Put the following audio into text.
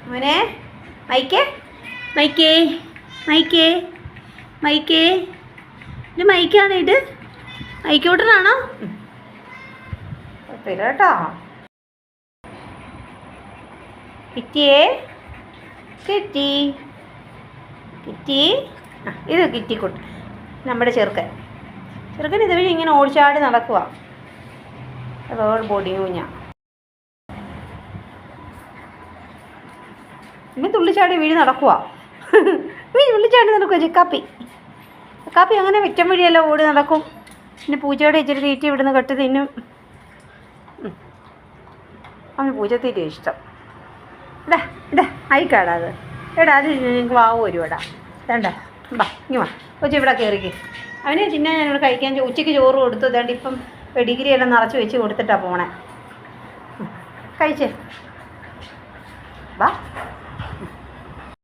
മോനെ മൈക്കേ മൈക്കേ മൈക്കേ മൈക്കേ ഇത് മൈക്കാണ് ഇത് മൈക്കോട്ടനാണോ കേട്ടോ കിറ്റിയേ കിറ്റി കിറ്റി ഇത് കിറ്റിക്കുട്ടി നമ്മുടെ ചെറുക്കൻ ഇതുവഴി ഇങ്ങനെ ഓടിച്ചാടി നടക്കുക റോഡ് ബോഡി കുഞ്ഞാ പിന്നെ തുള്ളിച്ചാടി വീഴി നടക്കുക തുള്ളിച്ചാടി നടക്കുക ചിക്കാപ്പി അങ്ങനെ വിറ്റം വഴിയല്ല ഓടി നടക്കും പിന്നെ പൂച്ചയുടെ ഇച്ചിരി തീറ്റി ഇവിടുന്ന് കെട്ടി തിന്നും അവന് പൂച്ചത്തീറ്റ ഇഷ്ടം ഇടാ അയക്കാടാ അത് അത് നിങ്ങൾക്ക് വാവ് വരും വേണ്ട ബാ ഇങ്ങ് വാ കൊച്ചു ഇവിടെ കയറിക്ക് അവന് തിന്നാൻ ഞാനിവിടെ കഴിക്കാൻ ഉച്ചയ്ക്ക് ചോറ് കൊടുത്തു അതുകൊണ്ട് ഇപ്പം പെഡിഗ്രി എല്ലാം നിറച്ച് വെച്ച് കൊടുത്തിട്ടാണ് പോണേ കഴിച്ചേ വാ